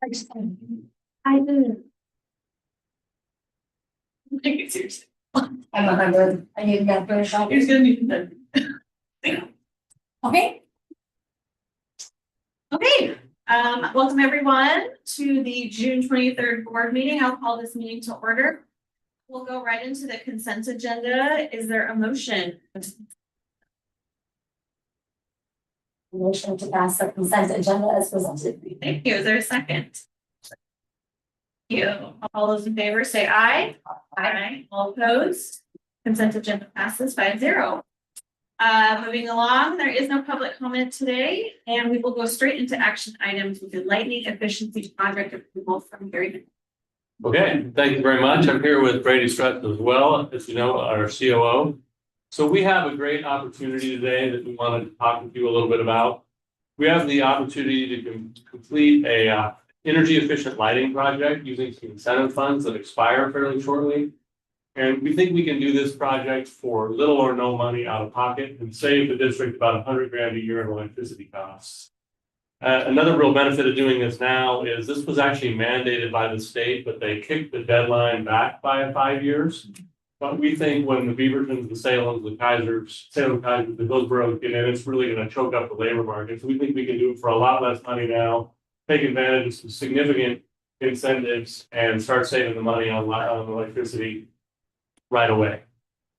I did. Take it seriously. I'm 100. I need that for a shot. He's gonna need that. Okay. Okay, welcome everyone to the June 23rd board meeting. I'll call this meeting to order. We'll go right into the consent agenda. Is there a motion? Motion to pass the consent agenda as presented. Thank you. Is there a second? Thank you. All those in favor say aye. Aye. All opposed? Consent agenda passes 5-0. Moving along, there is no public comment today, and we will go straight into action items with the lightning efficiency project approval from Gary. Okay, thank you very much. I'm here with Brady Strutt as well, as you know, our COO. So we have a great opportunity today that we wanted to talk with you a little bit about. We have the opportunity to complete a energy efficient lighting project using some incentive funds that expire fairly shortly. And we think we can do this project for little or no money out of pocket and save the district about 100 grand a year in electricity costs. Another real benefit of doing this now is this was actually mandated by the state, but they kicked the deadline back by 5 years. But we think when the Beavertons, the Salems, the Kaisers, Salem Kaisers, the Hillsboroughs get in, it's really going to choke up the labor market. So we think we can do it for a lot less money now, take advantage of some significant incentives and start saving the money on electricity right away.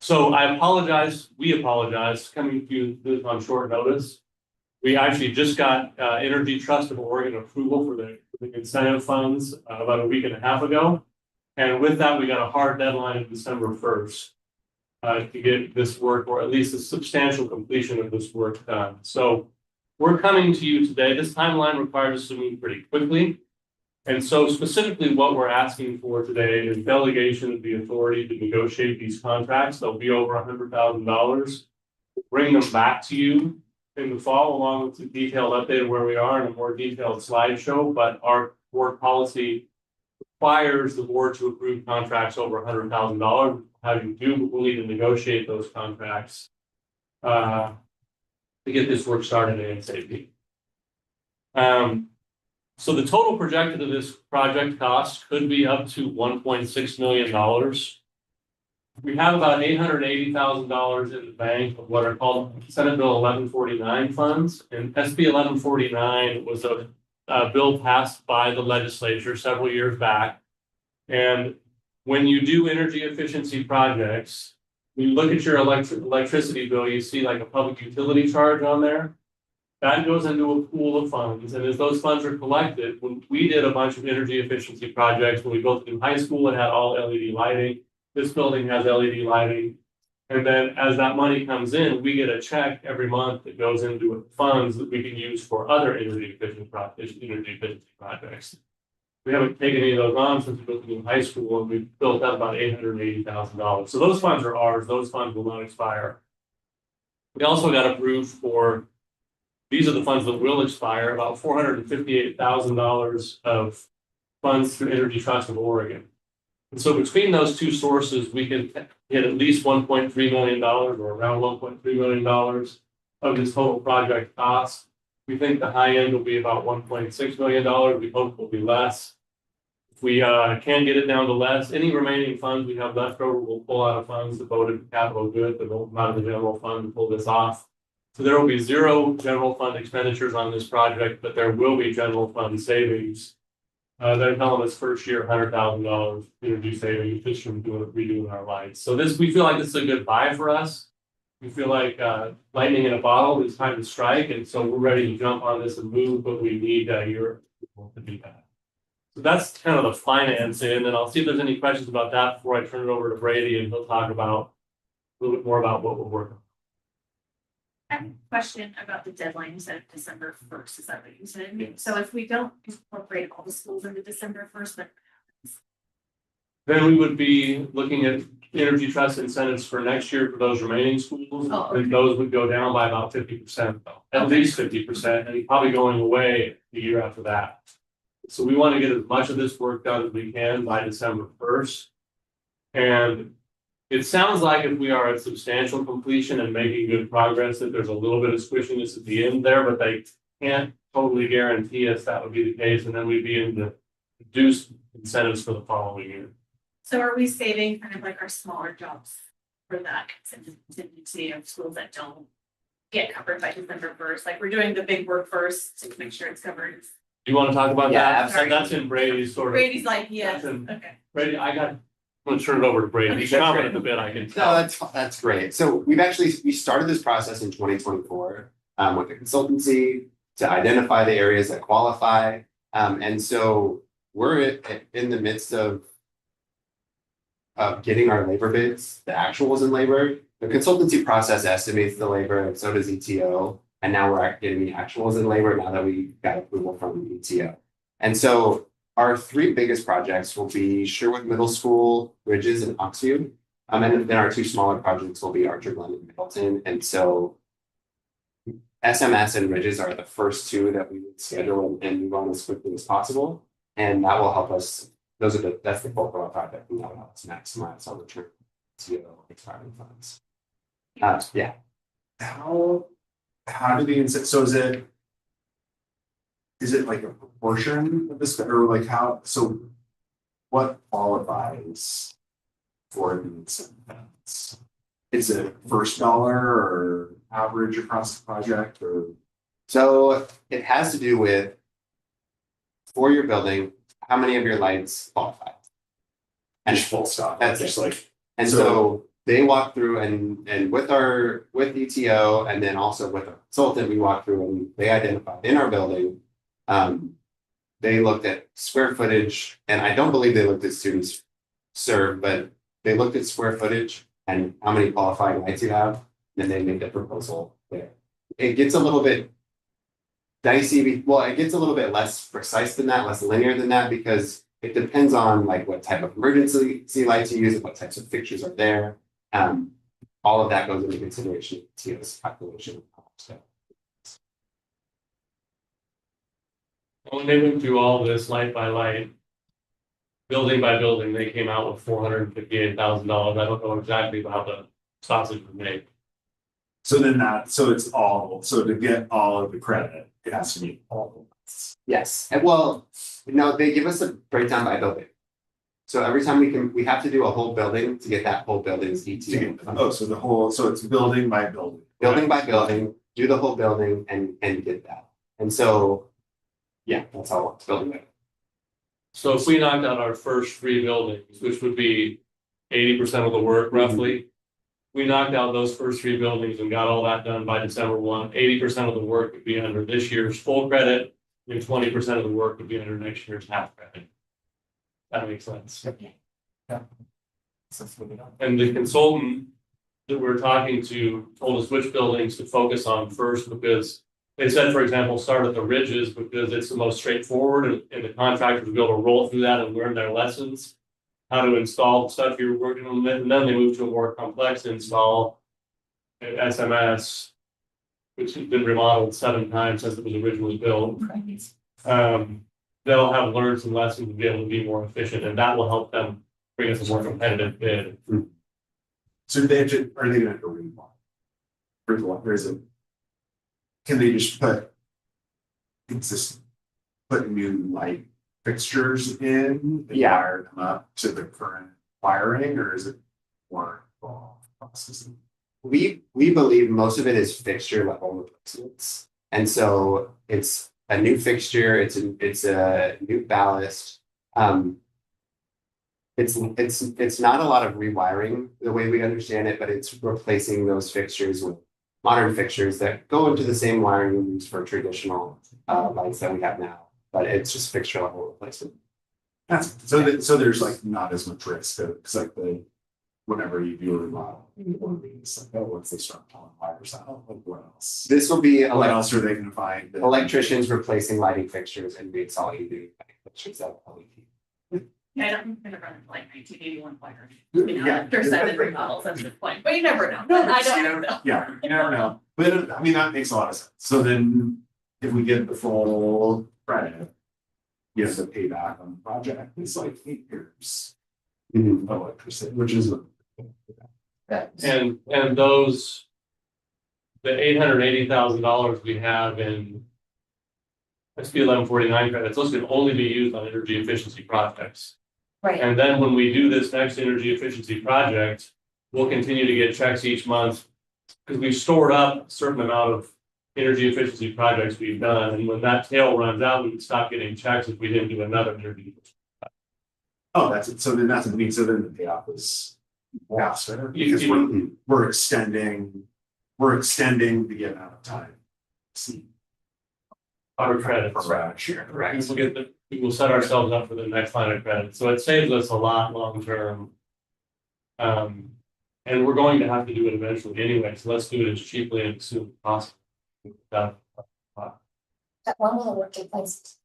So I apologize, we apologize, coming to this on short notice. We actually just got Energy Trust of Oregon approval for the incentive funds about a week and a half ago. And with that, we got a hard deadline of December 1st to get this work, or at least a substantial completion of this work done. So we're coming to you today. This timeline requires us to move pretty quickly. And so specifically what we're asking for today is delegation of the authority to negotiate these contracts. They'll be over $100,000. Bring them back to you in the fall, along with a detailed update of where we are and a more detailed slideshow. But our board policy requires the board to approve contracts over $100,000. How you do, but we'll need to negotiate those contracts to get this work started ASAP. So the total projected of this project cost could be up to $1.6 million. We have about $880,000 in the bank of what are called Senate Bill 1149 funds. And SB 1149 was a bill passed by the legislature several years back. And when you do energy efficiency projects, when you look at your electricity bill, you see like a public utility charge on there. That goes into a pool of funds, and as those funds are collected, when we did a bunch of energy efficiency projects, when we built a new high school, it had all LED lighting. This building has LED lighting. And then as that money comes in, we get a check every month that goes into funds that we can use for other energy efficiency projects. We haven't taken any of those on since we built a new high school, and we've built up about $880,000. So those funds are ours. Those funds will not expire. We also got approved for, these are the funds that will expire, about $458,000 of funds through Energy Trust of Oregon. And so between those two sources, we can get at least $1.3 million or around $1.3 million of this total project cost. We think the high end will be about $1.6 million. We hope it will be less. If we can get it down to less, any remaining funds we have left over, we'll pull out of funds devoted to capital goods that will come out of the general fund to pull this off. So there will be zero general fund expenditures on this project, but there will be general fund savings. They're telling us first year $100,000 energy savings just from redoing our lights. So this, we feel like this is a good buy for us. We feel like lightning in a bottle is time to strike, and so we're ready to jump on this and move, but we need your approval to do that. So that's kind of the finance end, and I'll see if there's any questions about that before I turn it over to Brady, and he'll talk about a little bit more about what we're working on. I have a question about the deadline. You said December 1st. Is that what you said? So if we don't incorporate all the schools into December 1st, then we would be looking at Energy Trust incentives for next year for those remaining schools. Oh, okay. And those would go down by about 50%, though, at least 50%, and probably going away the year after that. So we want to get as much of this work done as we can by December 1st. And it sounds like if we are at substantial completion and making good progress, that there's a little bit of squishiness at the end there, but can't totally guarantee us that would be the case, and then we'd be in the reduced incentives for the following year. So are we saving kind of like our smaller jobs for that contingency of schools that don't get covered by December 1st? Like we're doing the big work first to make sure it's covered. Do you want to talk about Yeah, that? absolutely. That's in Brady's sort of. Brady's like, yes, That's in- okay. Brady, I'm gonna turn it over to Brady. He's That's commented great. a bit, I can No, tell. that's great. So we started this process in 2024 with a consultancy to identify the areas that qualify. And so we're in the midst of getting our labor bids, the actuals in labor. The consultancy process estimates the labor, and so does ETO. And now we're getting the actuals in labor now that we got approval from the ETO. And so our three biggest projects will be Sherwood Middle School, Bridges, and Oxview. And then our two smaller projects will be Archer Glen and Middleton. And so SMS and Ridges are the first two that we would schedule and move on as quickly as possible. And that will help us, that's the bulk of our project, and that will help us maximize our return to expiring funds. Yeah. How do the, so is it like a proportion of this, or like how, so what qualifies for the incentives? Is it first dollar or average across the project, or? So it has to do with, for your building, how many of your lights qualify? And Just full stop, That's just it. like, And so they walk through and with ETO and then also with a consultant, we walk through and they identified in our building. They looked at square footage, and I don't believe they looked at students served, but they looked at square footage and how many qualifying lights you have, and they made the proposal there. It gets a little bit dicey, well, it gets a little bit less precise than that, less linear than that, because it depends on like what type of emergency lights you use and what types of fixtures are there. All of that goes into consideration of TO's calculation. So, When they went through all this light by light, building by building, they came out with $458,000. I don't know exactly how the sausage was made. so then so it's all, so to get all of the credit, it has to be all of us. yes, and well, no, they give us a breakdown by building. So every time we have to do a whole building to get that whole building's ETO. Oh, so the whole, so it's building by building. Building by building, do the whole building and get that. And so, yeah, that's how it's building by. So if we knocked out our first three buildings, which would be 80% of the work roughly. We knocked out those first three buildings and got all that done by December 1. 80% of the work would be under this year's full credit, and 20% of the work would be under next year's half credit. That makes sense. And the consultant that we're talking to told us which buildings to focus on first, because they said, for example, start at the Ridges because it's the most straightforward and the contractors will be able to roll through that and learn their lessons. How to install the stuff you're working on, and then they move to a more complex install. SMS, which has been remodeled 7 times since it was originally built. They'll have learned some lessons and be able to be more efficient, and that will help them bring us a more competitive bid. So do they have to, are they gonna have to remodel? Or is it? Can they just put new light fixtures in? And Yeah. wire them up to the current wiring, or is it more involved processing? We believe most of it is fixture level replacements. And so it's a new fixture, it's a new ballast. It's not a lot of rewiring the way we understand it, but it's replacing those fixtures with modern fixtures that go into the same wiring we use for traditional lights that we have now. But it's just fixture level replacement. So there's like not as much risk, because like whenever you do a remodel, it's like, oh, once they start pulling wires out, like what else? This will be What else are they gonna find? that- electricians replacing lighting fixtures and reinstalling new lighting fixtures that are LED. Yeah, I don't think they're running like 1981 wiring. Yeah. After 7 remodels at this point, but you never know. No, I you don't never- know. Yeah, you never know, but I mean, that makes a lot of sense. So then, if we get the full credit. You have to pay back on the project, it's like 8 years Mhm. of electricity, which is. And those, the $880,000 we have in SB 1149 credits, those can only be used on energy efficiency projects. Right, And then when we do this next energy efficiency project, we'll continue to get checks each month. Because we've stored up a certain amount of energy efficiency projects we've done, and when that tail runs out, we would stop getting checks if we didn't do another energy. Oh, that's it. So then that's what I mean. So then the payoff is faster You- because you- we're extending the amount of time. See. Our credits. We will set ourselves up for the next line of credit, so it saves us a lot long term. And we're going to have to do it eventually anyway, so let's do it as cheaply and as soon as possible. that one will work in place.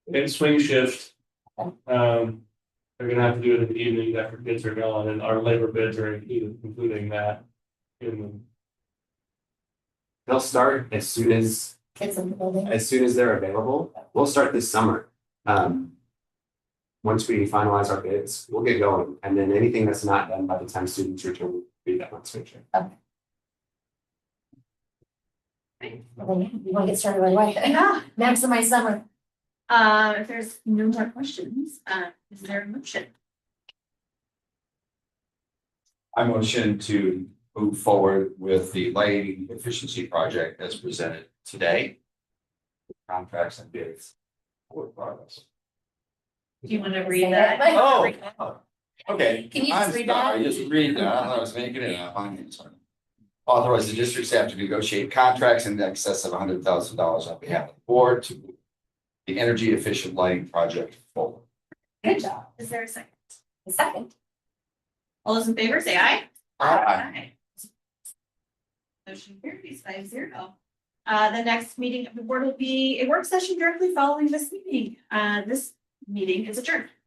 It's swing shift. They're gonna have to do it in the evening after kids are gone, and our labor bids are including that. They'll start as soon as Kids in the building. they're available. We'll start this summer. Once we finalize our bids, we'll get going, and then anything that's not done by the time students return will be done on swing shift. Well, yeah, you wanna get started right away. Yeah. Maximize summer. If there's no more questions, is there a motion? I motion to move forward with the lighting efficiency project as presented today. Contracts and bids for progress. Do you want to Say read that. that? Oh, okay. Can you just I'm read sorry, that? Just read that. I was making it up. I'm sorry. Authorize the district staff to negotiate contracts in excess of $100,000 on behalf of the board to move the energy efficient lighting project forward. Good job. Is there a second? A second. All those in favor say aye. Aye. Motion carries 5-0. The next meeting of the board will be a work session directly following this meeting. This meeting is adjourned.